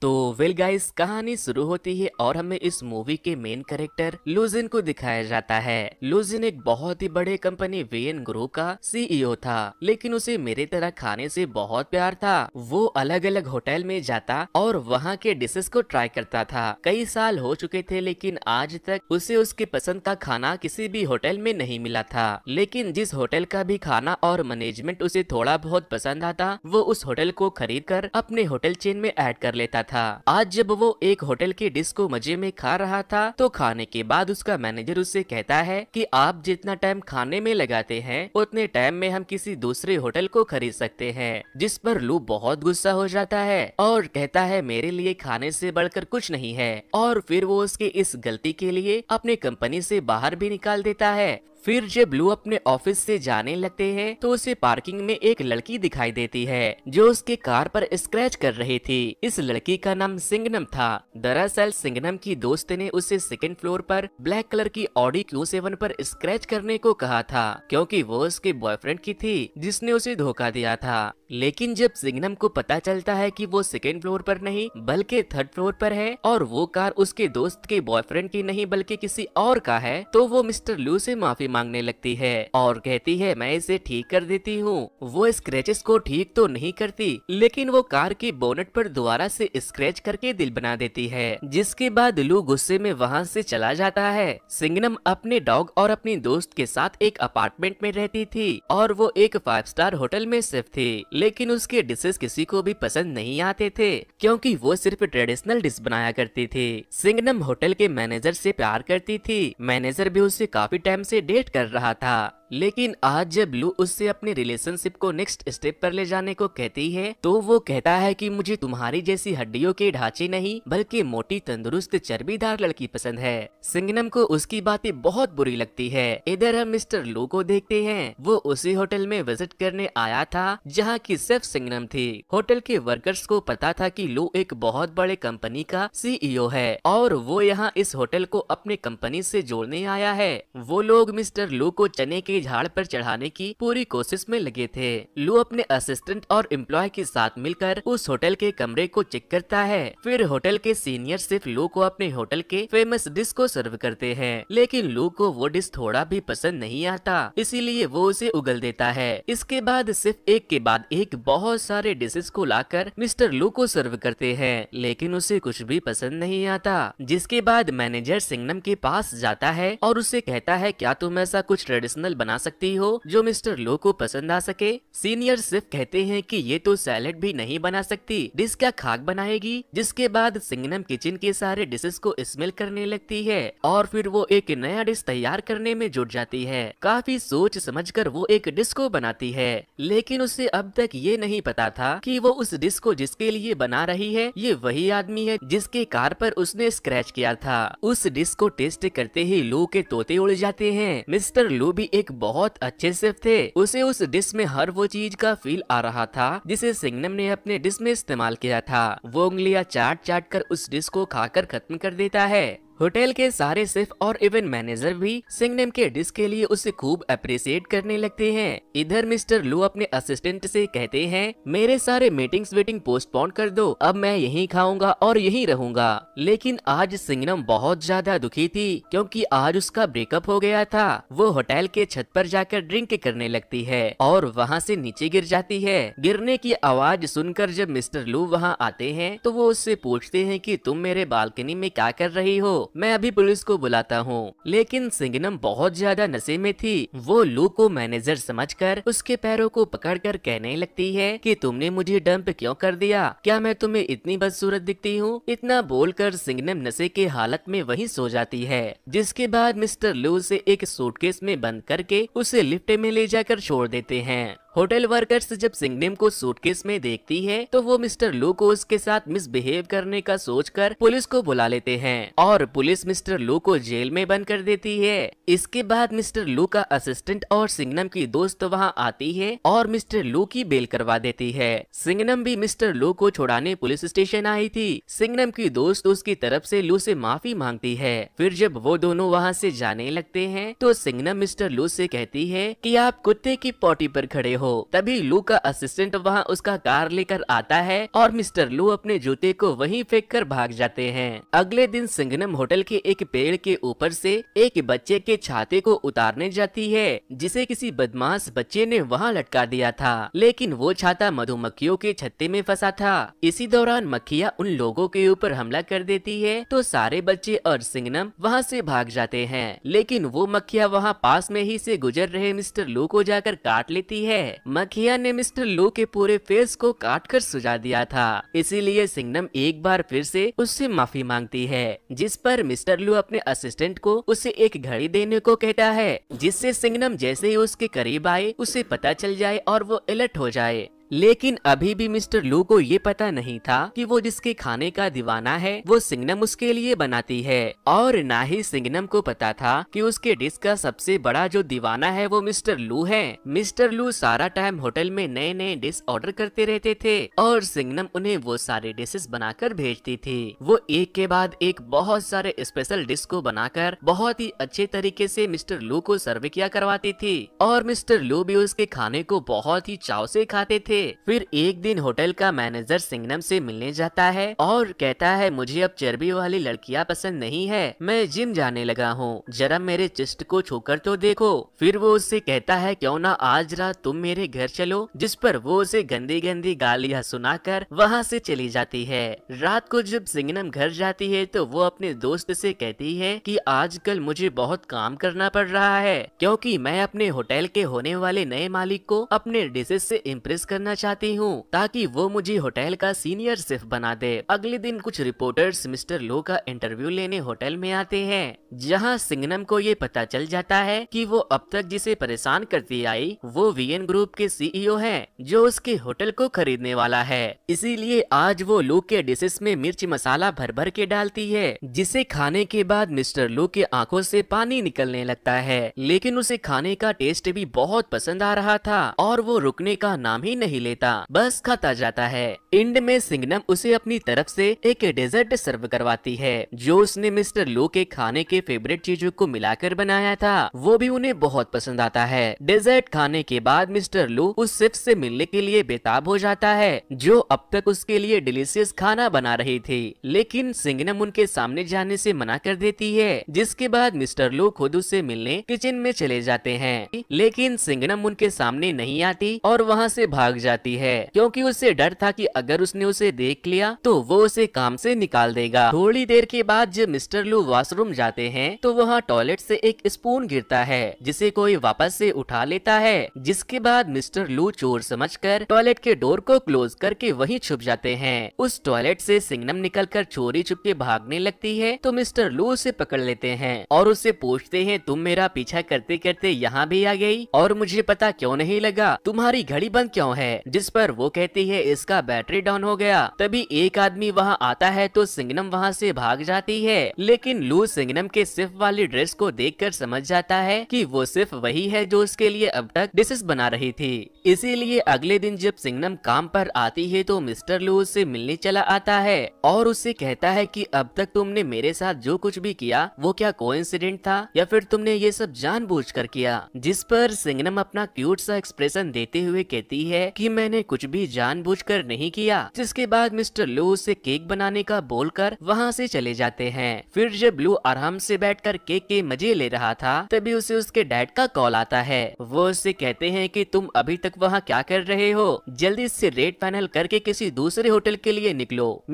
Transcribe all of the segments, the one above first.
तो well guys, कहानी शुरू होती है और हमें इस मूवी के मेन कैरेक्टर लूजिन को दिखाया जाता है। लूजिन एक बहुत ही बड़े कंपनी वीएन ग्रुप का सीईओ था, लेकिन उसे मेरे तरह खाने से बहुत प्यार था। वो अलग अलग होटल में जाता और वहाँ के डिशेस को ट्राई करता था। कई साल हो चुके थे, लेकिन आज तक उसे उसके पसंद का खाना किसी भी होटल में नहीं मिला था। लेकिन जिस होटल का भी खाना और मैनेजमेंट उसे थोड़ा बहुत पसंद आता, वो उस होटल को खरीद कर अपने होटल चेन में ऐड कर लेता था। आज जब वो एक होटल की डिश को मजे में खा रहा था, तो खाने के बाद उसका मैनेजर उससे कहता है कि आप जितना टाइम खाने में लगाते हैं, उतने टाइम में हम किसी दूसरे होटल को खरीद सकते हैं। जिस पर लू बहुत गुस्सा हो जाता है और कहता है मेरे लिए खाने से बढ़कर कुछ नहीं है, और फिर वो उसके इस गलती के लिए अपने कंपनी से बाहर भी निकाल देता है। फिर जब लू अपने ऑफिस से जाने लगते हैं, तो उसे पार्किंग में एक लड़की दिखाई देती है जो उसके कार पर स्क्रैच कर रही थी। इस लड़की का नाम सिंगनम था। दरअसल सिंगनम की दोस्त ने उसे सेकंड फ्लोर पर ब्लैक कलर की ऑडी Q7 पर स्क्रैच करने को कहा था, क्योंकि वो उसके बॉयफ्रेंड की थी जिसने उसे धोखा दिया था। लेकिन जब सिंगनम को पता चलता है कि वो सेकंड फ्लोर पर नहीं बल्कि थर्ड फ्लोर पर है और वो कार उसके दोस्त के बॉयफ्रेंड की नहीं बल्कि किसी और का है, तो वो मिस्टर लू से माफी मांगने लगती है और कहती है मैं इसे ठीक कर देती हूँ। वो स्क्रैचेस को ठीक तो नहीं करती, लेकिन वो कार की बोनट पर दोबारा से स्क्रैच करके दिल बना देती है, जिसके बाद लू गुस्से में वहाँ से चला जाता है। सिंगनम अपने डॉग और अपनी दोस्त के साथ एक अपार्टमेंट में रहती थी और वो एक 5 स्टार होटल में शिफ्ट थी। लेकिन उसके डिशेस किसी को भी पसंद नहीं आते थे, क्योंकि वो सिर्फ ट्रेडिशनल डिश बनाया करती थी। सिंगनम होटल के मैनेजर से प्यार करती थी। मैनेजर भी उससे काफी टाइम से डेट कर रहा था। लेकिन आज जब लू उससे अपने रिलेशनशिप को नेक्स्ट स्टेप पर ले जाने को कहती है, तो वो कहता है कि मुझे तुम्हारी जैसी हड्डियों के ढांचे नहीं बल्कि मोटी तंदुरुस्त चर्बीदार लड़की पसंद है। सिंगनम को उसकी बातें बहुत बुरी लगती है। इधर हम मिस्टर लू को देखते हैं। वो उसी होटल में विजिट करने आया था जहाँ की शेफ सिंगनम थी। होटल के वर्कर्स को पता था कि लू एक बहुत बड़े कंपनी का सीईओ है और वो यहाँ इस होटल को अपने कंपनी से जोड़ने आया है। वो लोग मिस्टर लू को चने के झाड़ पर चढ़ाने की पूरी कोशिश में लगे थे। लू अपने असिस्टेंट और एम्प्लॉय के साथ मिलकर उस होटल के कमरे को चेक करता है। फिर होटल के सीनियर शेफ लू को अपने होटल के फेमस डिश को सर्व करते हैं, लेकिन लू को वो डिश थोड़ा भी पसंद नहीं आता, इसीलिए वो उसे उगल देता है। इसके बाद सिर्फ एक के बाद एक बहुत सारे डिशेस को लाकर मिस्टर लू को सर्व करते हैं, लेकिन उसे कुछ भी पसंद नहीं आता। जिसके बाद मैनेजर सिंगनम के पास जाता है और उसे कहता है क्या तुम ऐसा कुछ ट्रेडिशनल बना सकती हो जो मिस्टर लो को पसंद आ सके। सीनियर शेफ कहते हैं कि ये तो सैलेड भी नहीं बना सकती, डिश क्या खाक बनाएगी। जिसके बाद सिंगनम किचन के सारे डिशेस को स्मेल करने लगती है और फिर वो एक नया डिश तैयार करने में जुट जाती है। काफी सोच समझकर वो एक डिश को बनाती है, लेकिन उसे अब तक ये नहीं पता था कि वो उस डिश को जिसके लिए बना रही है ये वही आदमी है जिसके कार पर उसने स्क्रैच किया था। उस डिश को टेस्ट करते ही लू के तोते उड़ जाते हैं। मिस्टर लू भी एक बहुत अच्छे शेफ थे। उसे उस डिश में हर वो चीज का फील आ रहा था जिसे सिंगनम ने अपने डिश में इस्तेमाल किया था। वो उंगलियां चाट चाट कर उस डिश को खाकर खत्म कर देता है। होटल के सारे शेफ और इवेंट मैनेजर भी सिंगनम के डिश के लिए उसे खूब अप्रिशिएट करने लगते हैं। इधर मिस्टर लू अपने असिस्टेंट से कहते हैं मेरे सारे मीटिंग्स वेटिंग पोस्टपोन कर दो, अब मैं यहीं खाऊंगा और यहीं रहूंगा। लेकिन आज सिंगनम बहुत ज्यादा दुखी थी, क्योंकि आज उसका ब्रेकअप हो गया था। वो होटल के छत पर जाकर ड्रिंक करने लगती है और वहाँ से नीचे गिर जाती है। गिरने की आवाज सुनकर जब मिस्टर लू वहाँ आते हैं, तो वो उससे पूछते हैं कि तुम मेरे बालकनी में क्या कर रही हो, मैं अभी पुलिस को बुलाता हूँ। लेकिन सिंगनम बहुत ज्यादा नशे में थी। वो लू को मैनेजर समझकर उसके पैरों को पकड़कर कहने लगती है कि तुमने मुझे डंप क्यों कर दिया, क्या मैं तुम्हें इतनी बदसूरत दिखती हूँ। इतना बोलकर सिंगनम नशे के हालत में वहीं सो जाती है। जिसके बाद मिस्टर लू उसे एक सूटकेस में बंद करके उसे लिफ्ट में ले जाकर छोड़ देते हैं। होटल वर्कर्स जब सिंगनम को सूटकेस में देखती है, तो वो मिस्टर लू को उसके साथ मिसबिहेव करने का सोचकर पुलिस को बुला लेते हैं और पुलिस मिस्टर लू को जेल में बंद कर देती है। इसके बाद मिस्टर लू का असिस्टेंट और सिंगनम की दोस्त वहां आती है और मिस्टर लू की बेल करवा देती है। सिंगनम भी मिस्टर लू को छुड़ाने पुलिस स्टेशन आई थी। सिंगनम की दोस्त उसकी तरफ से लू से माफी मांगती है। फिर जब वो दोनों वहाँ से जाने लगते हैं, तो सिंगनम मिस्टर लू से कहती है कि आप कुत्ते की पॉटी पर खड़े हो, हो। तभी लू का असिस्टेंट वहाँ उसका कार लेकर आता है और मिस्टर लू अपने जूते को वहीं फेंक कर भाग जाते हैं। अगले दिन सिंघनम होटल के एक पेड़ के ऊपर से एक बच्चे के छाते को उतारने जाती है, जिसे किसी बदमाश बच्चे ने वहाँ लटका दिया था, लेकिन वो छाता मधुमक्खियों के छत्ते में फंसा था। इसी दौरान मक्खियाँ उन लोगों के ऊपर हमला कर देती है तो सारे बच्चे और सिंघनम वहाँ से भाग जाते हैं, लेकिन वो मक्खियाँ वहाँ पास में ही से गुजर रहे मिस्टर लू को जाकर काट लेती है। मक्खियाँ ने मिस्टर लू के पूरे फेस को काट कर सुझा दिया था, इसीलिए सिंघनम एक बार फिर से उससे माफी मांगती है, जिस पर मिस्टर लू अपने असिस्टेंट को उसे एक घड़ी देने को कहता है, जिससे सिंघनम जैसे ही उसके करीब आए उसे पता चल जाए और वो अलर्ट हो जाए। लेकिन अभी भी मिस्टर लू को ये पता नहीं था कि वो जिसके खाने का दीवाना है वो सिंघनम उसके लिए बनाती है, और ना ही सिंघनम को पता था कि उसके डिश का सबसे बड़ा जो दीवाना है वो मिस्टर लू है। मिस्टर लू सारा टाइम होटल में नए नए डिश ऑर्डर करते रहते थे और सिंघनम उन्हें वो सारे डिशेस बनाकर भेजती थी। वो एक के बाद एक बहुत सारे स्पेशल डिश को बनाकर बहुत ही अच्छे तरीके से मिस्टर लू को सर्व किया करवाती थी, और मिस्टर लू भी उसके खाने को बहुत ही चाव से खाते थे। फिर एक दिन होटल का मैनेजर सिंघनम से मिलने जाता है और कहता है, मुझे अब चर्बी वाली लड़कियां पसंद नहीं है, मैं जिम जाने लगा हूँ, जरा मेरे चेस्ट को छूकर तो देखो। फिर वो उससे कहता है, क्यों ना आज रात तुम मेरे घर चलो, जिस पर वो उसे गंदी गंदी गालियां सुनाकर वहाँ से चली जाती है। रात को जब सिंघनम घर जाती है तो वो अपने दोस्त से कहती है कि आजकल मुझे बहुत काम करना पड़ रहा है, क्योंकि मैं अपने होटल के होने वाले नए मालिक को अपने डिशेस से इम्प्रेस करना चाहती हूँ, ताकि वो मुझे होटल का सीनियर शेफ बना दे। अगले दिन कुछ रिपोर्टर्स मिस्टर लो का इंटरव्यू लेने होटल में आते हैं, जहाँ सिंघनम को ये पता चल जाता है कि वो अब तक जिसे परेशान करती आई वो वीएन ग्रुप के सीईओ हैं, जो उसके होटल को खरीदने वाला है। इसीलिए आज वो लो के डिशेस में मिर्च मसाला भर भर के डालती है, जिसे खाने के बाद मिस्टर लो के आंखों से पानी निकलने लगता है। लेकिन उसे खाने का टेस्ट भी बहुत पसंद आ रहा था और वो रुकने का नाम ही नहीं लेता, बस खाता जाता है। एंड में सिंघनम उसे अपनी तरफ से एक डेजर्ट सर्व करवाती है, जो उसने मिस्टर लो के खाने के फेवरेट चीजों को मिलाकर बनाया था। वो भी उन्हें बहुत पसंद आता है। डेजर्ट खाने के बाद मिस्टर लो उस शेफ से मिलने के लिए बेताब हो जाता है, जो अब तक उसके लिए डिलीशियस खाना बना रही थी। लेकिन सिंघनम उनके सामने जाने से मना कर देती है, जिसके बाद मिस्टर लो खुद उससे मिलने किचन में चले जाते हैं। लेकिन सिंघनम उनके सामने नहीं आती और वहाँ से भाग जाती है, क्योंकि उसे डर था कि अगर उसने उसे देख लिया तो वो उसे काम से निकाल देगा। थोड़ी देर के बाद जब मिस्टर लू वॉशरूम जाते हैं तो वहाँ टॉयलेट से एक स्पून गिरता है, जिसे कोई वापस से उठा लेता है, जिसके बाद मिस्टर लू चोर समझकर टॉयलेट के डोर को क्लोज करके वहीं छुप जाते हैं। उस टॉयलेट से सिंघनम निकलकर चोरी छुपके भागने लगती है तो मिस्टर लू उसे पकड़ लेते हैं और उससे पूछते हैं, तुम मेरा पीछा करते करते यहाँ भी आ गई और मुझे पता क्यों नहीं लगा, तुम्हारी घड़ी बंद क्यों है? जिस पर वो कहती है, इसका बैटरी डाउन हो गया। तभी एक आदमी वहाँ आता है तो सिंघनम वहाँ से भाग जाती है, लेकिन लू सिंघनम के सिर्फ वाली ड्रेस को देखकर समझ जाता है कि वो सिर्फ वही है जो उसके लिए अब तक डिशेस बना रही थी। इसीलिए अगले दिन जब सिंघनम काम पर आती है तो मिस्टर लू उससे मिलने चला आता है और उससे कहता है कि अब तक तुमने मेरे साथ जो कुछ भी किया वो क्या कोइंसिडेंट था या फिर तुमने ये सब जानबूझकर किया? जिस पर सिंघनम अपना क्यूट सा एक्सप्रेशन देते हुए कहती है कि मैंने कुछ भी जानबूझकर नहीं किया। जिसके बाद मिस्टर लू उसे केक बनाने का बोलकर वहाँ से चले जाते हैं। फिर जब लू आराम से बैठकर केक के मजे ले रहा था तभी उसे उसके डैड का कॉल आता है। वो उससे कहते हैं कि तुम अभी तक वहाँ क्या कर रहे हो, जल्दी से रेट फाइनल करके किसी दूसरे होटल के लिए निकलो।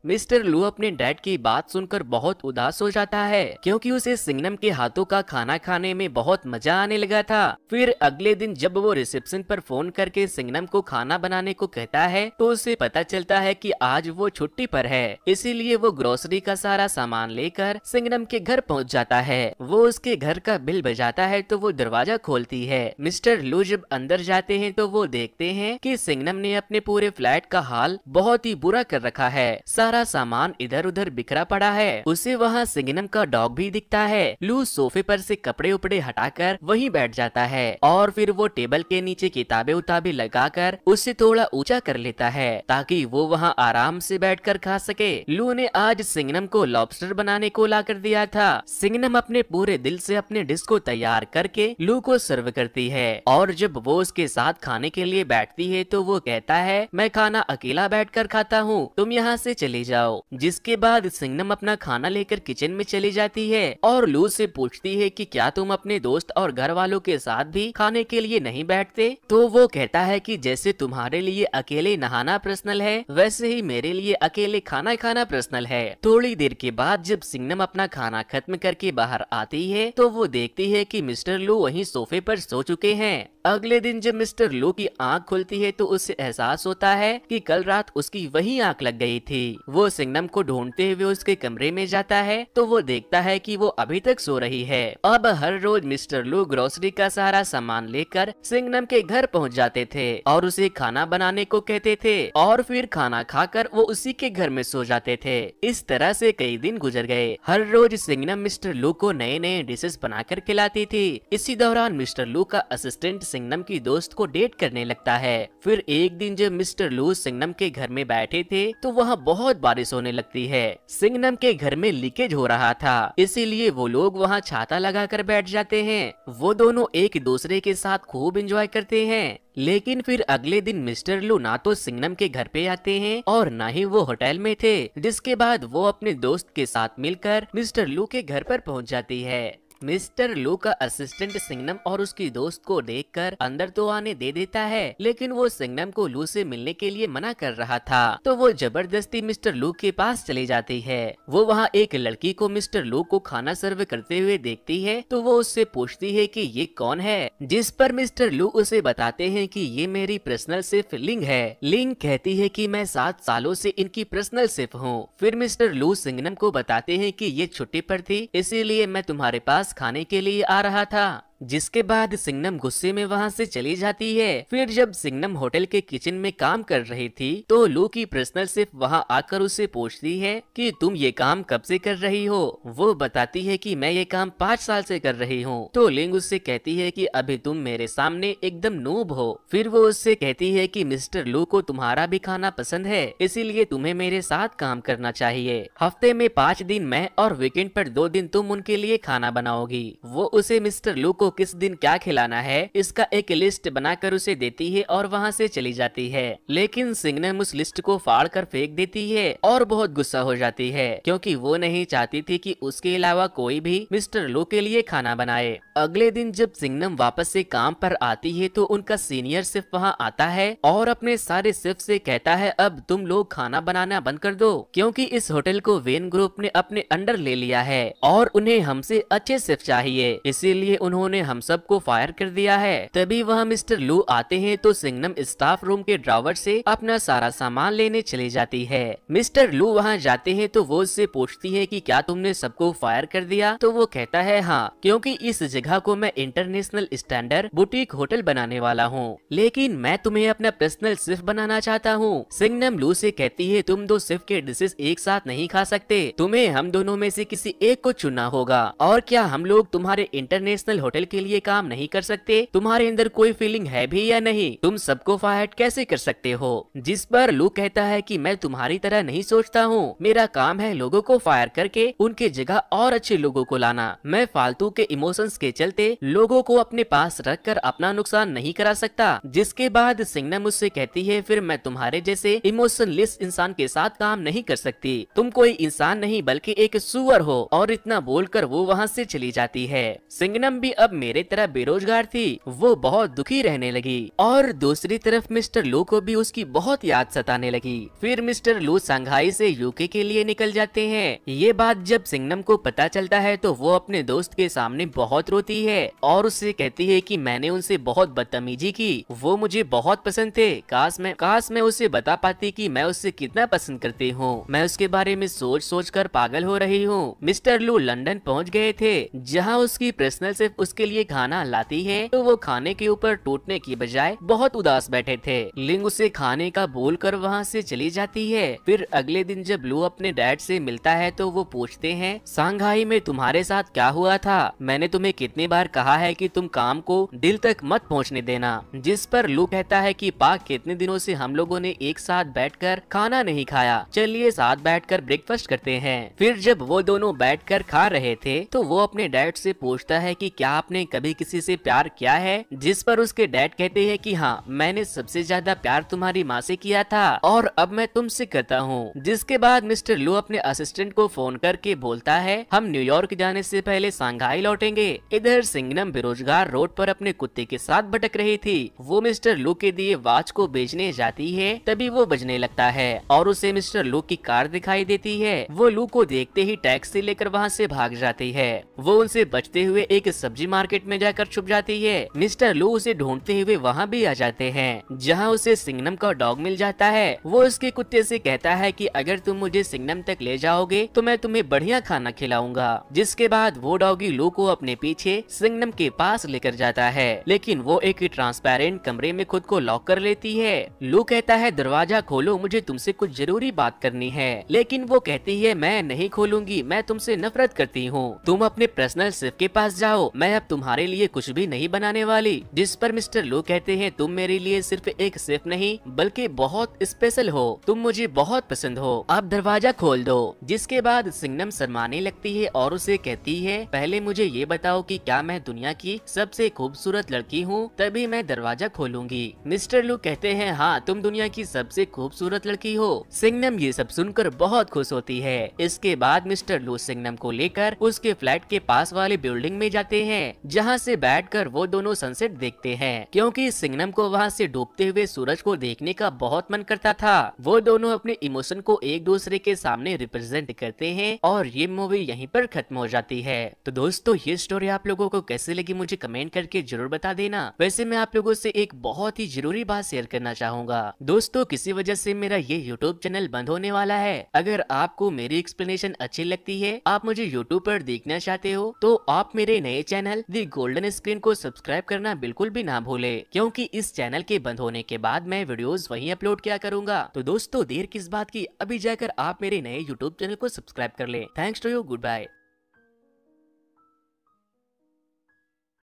मिस्टर लू अपने डैड की बात सुनकर बहुत उदास हो जाता है, क्योंकि उसे सिंघनम के हाथों का खाना खाने में बहुत मजा आने लगा था। फिर अगले दिन जब वो रिसेप्शन पर फोन करके सिंघनम को खाना बनाने को कहता है तो उसे पता चलता है कि आज वो छुट्टी पर है, इसीलिए वो ग्रोसरी का सारा सामान लेकर सिंघनम के घर पहुंच जाता है। वो उसके घर का बिल बजाता है तो वो दरवाजा खोलती है। मिस्टर लू जब अंदर जाते हैं तो वो देखते हैं कि सिंघनम ने अपने पूरे फ्लैट का हाल बहुत ही बुरा कर रखा है। सारा सामान इधर उधर बिखरा पड़ा है। उसे वहाँ सिंगनम का डॉग भी दिखता है। लू सोफे पर से कपड़े उपड़े हटाकर वहीं बैठ जाता है और फिर वो टेबल के नीचे किताबें उताबें लगाकर उसे थोड़ा ऊंचा कर लेता है ताकि वो वहाँ आराम से बैठकर खा सके। लू ने आज सिंगनम को लॉबस्टर बनाने को ला कर दिया था। सिंगनम अपने पूरे दिल से अपने डिश को तैयार करके लू को सर्व करती है और जब वो उसके साथ खाने के लिए बैठती है तो वो कहता है, मैं खाना अकेला बैठकर खाता हूँ, तुम यहाँ से चले जाओ। जिसके बाद सिंगनम अपना खाना लेकर किचन में चली जाती है और लू से पूछती है कि क्या तुम अपने दोस्त और घर वालों के साथ भी खाने के लिए नहीं बैठते? तो वो कहता है कि जैसे तुम्हारे लिए अकेले नहाना पर्सनल है वैसे ही मेरे लिए अकेले खाना खाना पर्सनल है। थोड़ी देर के बाद जब सिंगनम अपना खाना खत्म करके बाहर आती है तो वो देखती है कि मिस्टर लू वहीं सोफे पर सो चुके हैं। अगले दिन जब मिस्टर लू की आंख खुलती है तो उसे एहसास होता है कि कल रात उसकी वही आंख लग गई थी। वो सिंगनम को ढूंढते हुए उसके कमरे में जाता है तो वो देखता है कि वो अभी तक सो रही है। अब हर रोज मिस्टर लू ग्रोसरी का सारा सामान लेकर सिंगनम के घर पहुंच जाते थे और उसे खाना बनाने को कहते थे और फिर खाना खाकर वो उसी के घर में सो जाते थे। इस तरह से कई दिन गुजर गए। हर रोज सिंगनम मिस्टर लू को नए नए डिशेस बनाकर खिलाती थी। इसी दौरान मिस्टर लू का असिस्टेंट सिंगनम की दोस्त को डेट करने लगता है। फिर एक दिन जब मिस्टर लू सिंगनम के घर में बैठे थे तो वहाँ बहुत बारिश होने लगती है। सिंगनम के घर में लीकेज हो रहा था, इसीलिए वो लोग वहाँ छाता लगाकर बैठ जाते हैं। वो दोनों एक दूसरे के साथ खूब एंजॉय करते हैं। लेकिन फिर अगले दिन मिस्टर लू ना तो सिंगनम के घर पे आते हैं और ना ही वो होटल में थे। जिसके बाद वो अपने दोस्त के साथ मिलकर मिस्टर लू के घर पर पहुंच जाती है। मिस्टर लू का असिस्टेंट सिंगनम और उसकी दोस्त को देखकर अंदर तो आने दे देता है, लेकिन वो सिंगनम को लू से मिलने के लिए मना कर रहा था तो वो जबरदस्ती मिस्टर लू के पास चली जाती है। वो वहाँ एक लड़की को मिस्टर लू को खाना सर्व करते हुए देखती है तो वो उससे पूछती है कि ये कौन है, जिस पर मिस्टर लू उसे बताते हैं कि ये मेरी पर्सनल शेफ लिंग है। लिंग कहती है कि मैं 7 सालों से इनकी पर्सनल शेफ हूँ। फिर मिस्टर लू सिंगनम को बताते हैं कि ये छुट्टी पर थी, इसीलिए मैं तुम्हारे पास खाने के लिए आ रहा था। जिसके बाद सिंगनम गुस्से में वहाँ से चली जाती है। फिर जब सिंगनम होटल के किचन में काम कर रही थी तो लू की पर्सनल शेफ वहाँ आकर उसे पूछती है कि तुम ये काम कब से कर रही हो। वो बताती है कि मैं ये काम 5 साल से कर रही हूँ। तो लिंग उससे कहती है कि अभी तुम मेरे सामने एकदम नूब हो। फिर वो उससे कहती है कि मिस्टर लू को तुम्हारा भी खाना पसंद है, इसीलिए तुम्हें मेरे साथ काम करना चाहिए। हफ्ते में 5 दिन मैं और वीकेंड पर 2 दिन तुम उनके लिए खाना बनाओगी। वो उसे मिस्टर लू को किस दिन क्या खिलाना है इसका एक लिस्ट बनाकर उसे देती है और वहाँ से चली जाती है। लेकिन सिंगनम उस लिस्ट को फाड़ कर फेंक देती है और बहुत गुस्सा हो जाती है क्योंकि वो नहीं चाहती थी कि उसके अलावा कोई भी मिस्टर लू के लिए खाना बनाए। अगले दिन जब सिंगनम वापस से काम पर आती है तो उनका सीनियर शेफ वहाँ आता है और अपने सारे शेफ से कहता है अब तुम लोग खाना बनाना बंद कर दो क्योंकि इस होटल को वेन ग्रुप ने अपने अंडर ले लिया है और उन्हें हमसे अच्छे शेफ चाहिए, इसीलिए उन्होंने हम सबको फायर कर दिया है। तभी वहाँ मिस्टर लू आते हैं तो सिंगनम स्टाफ रूम के ड्रॉवर से अपना सारा सामान लेने चली जाती है। मिस्टर लू वहाँ जाते हैं तो वो उससे पूछती है कि क्या तुमने सबको फायर कर दिया? तो वो कहता है हाँ, क्योंकि इस जगह को मैं इंटरनेशनल स्टैंडर्ड बुटीक होटल बनाने वाला हूँ, लेकिन मैं तुम्हें अपना पर्सनल शेफ बनाना चाहता हूँ। सिंगनम लू से कहती है तुम 2 शेफ के डिशेस एक साथ नहीं खा सकते, तुम्हें हम दोनों में से किसी एक को चुनना होगा। और क्या हम लोग तुम्हारे इंटरनेशनल होटल के लिए काम नहीं कर सकते? तुम्हारे अंदर कोई फीलिंग है भी या नहीं? तुम सबको फायर कैसे कर सकते हो? जिस पर लू कहता है कि मैं तुम्हारी तरह नहीं सोचता हूँ, मेरा काम है लोगों को फायर करके उनके जगह और अच्छे लोगों को लाना। मैं फालतू के इमोशंस के चलते लोगों को अपने पास रखकर अपना नुकसान नहीं करा सकता। जिसके बाद सिंगनम मुझसे कहती है फिर मैं तुम्हारे जैसे इमोशनलेस इंसान के साथ काम नहीं कर सकती, तुम कोई इंसान नहीं बल्कि एक सुअर हो। और इतना बोलकर वो वहाँ से चली जाती है। सिंगनम भी अब मेरे तरह बेरोजगार थी, वो बहुत दुखी रहने लगी और दूसरी तरफ मिस्टर लू को भी उसकी बहुत याद सताने लगी। फिर मिस्टर लू संघाई से यूके के लिए निकल जाते हैं। ये बात जब सिंगनम को पता चलता है तो वो अपने दोस्त के सामने बहुत रोती है और उससे कहती है कि मैंने उनसे बहुत बदतमीजी की, वो मुझे बहुत पसंद थे, काश मैं उसे बता पाती कि मैं उससे कितना पसंद करती हूँ। मैं उसके बारे में सोच कर पागल हो रही हूँ। मिस्टर लू लंदन पहुँच गए थे जहाँ उसकी पर्सनल शेफ उसके उसके लिए खाना लाती है तो वो खाने के ऊपर टूटने की बजाय बहुत उदास बैठे थे। लिंग उसे खाने का बोलकर वहाँ से चली जाती है। फिर अगले दिन जब लू अपने डैड से मिलता है तो वो पूछते हैं, सांघाई में तुम्हारे साथ क्या हुआ था? मैंने तुम्हें कितनी बार कहा है कि तुम काम को दिल तक मत पहुँचने देना। जिस पर लू कहता है कि पाक कितने दिनों से हम लोगों ने एक साथ बैठकर खाना नहीं खाया, चलिए साथ बैठकर ब्रेकफास्ट करते हैं। फिर जब वो दोनों बैठकर खा रहे थे तो वो अपने डैड से पूछता है कि क्या आपने कभी किसी से प्यार किया है? जिस पर उसके डैड कहते हैं कि हाँ, मैंने सबसे ज्यादा प्यार तुम्हारी माँ से किया था और अब मैं तुमसे करता हूँ। जिसके बाद मिस्टर लू अपने असिस्टेंट को फोन करके बोलता है, हम न्यूयॉर्क जाने से पहले सांघाई लौटेंगे। इधर सिंघनम बेरोजगार रोड पर अपने कुत्ते के साथ भटक रही थी। वो मिस्टर लू के दिए वॉच को बेचने जाती है, तभी वो बजने लगता है और उसे मिस्टर लू की कार दिखाई देती है। वो लू को देखते ही टैक्सी लेकर वहाँ से भाग जाती है। वो उनसे बचते हुए एक सब्जी मार्केट में जाकर छुप जाती है। मिस्टर लू उसे ढूंढते हुए वहाँ भी आ जाते हैं, जहाँ उसे सिंघनम का डॉग मिल जाता है। वो उसके कुत्ते से कहता है कि अगर तुम मुझे सिंघनम तक ले जाओगे तो मैं तुम्हें बढ़िया खाना खिलाऊंगा। जिसके बाद वो डॉगी लू को अपने पीछे सिंघनम के पास लेकर जाता है, लेकिन वो एक ट्रांसपेरेंट कमरे में खुद को लॉक कर लेती है। लू कहता है, दरवाजा खोलो, मुझे तुमसे कुछ जरूरी बात करनी है। लेकिन वो कहती है, मैं नहीं खोलूंगी, मैं तुमसे नफरत करती हूँ। तुम अपने पर्सनल शेफ के पास जाओ, मैं अब तुम्हारे लिए कुछ भी नहीं बनाने वाली। जिस पर मिस्टर लू कहते हैं, तुम मेरे लिए सिर्फ एक शेफ नहीं बल्कि बहुत स्पेशल हो, तुम मुझे बहुत पसंद हो, अब दरवाजा खोल दो। जिसके बाद सिंघनम शर्माने लगती है और उसे कहती है, पहले मुझे ये बताओ कि क्या मैं दुनिया की सबसे खूबसूरत लड़की हूँ, तभी मैं दरवाजा खोलूंगी। मिस्टर लू कहते हैं, हाँ तुम दुनिया की सबसे खूबसूरत लड़की हो। सिंघनम ये सब सुनकर बहुत खुश होती है। इसके बाद मिस्टर लू सिंघनम को लेकर उसके फ्लैट के पास वाली बिल्डिंग में जाते हैं, जहाँ से बैठकर वो दोनों सनसेट देखते हैं, क्योंकि सिंघनम को वहाँ से डूबते हुए सूरज को देखने का बहुत मन करता था। वो दोनों अपने इमोशन को एक दूसरे के सामने रिप्रेजेंट करते हैं और ये मूवी यहीं पर खत्म हो जाती है। तो दोस्तों, ये स्टोरी आप लोगों को कैसे लगी मुझे कमेंट करके जरूर बता देना। वैसे मैं आप लोगों से एक बहुत ही जरूरी बात शेयर करना चाहूंगा। दोस्तों, किसी वजह से मेरा ये यूट्यूब चैनल बंद होने वाला है। अगर आपको मेरी एक्सप्लेनेशन अच्छी लगती है, आप मुझे यूट्यूब पर देखना चाहते हो, तो आप मेरे नए चैनल द गोल्डन स्क्रीन को सब्सक्राइब करना बिल्कुल भी ना भूले, क्योंकि इस चैनल के बंद होने के बाद मैं वीडियोस वहीं अपलोड किया करूंगा। तो दोस्तों, देर किस बात की, अभी जाकर आप मेरे नए यूट्यूब चैनल को सब्सक्राइब कर ले। Thanks to you, good bye.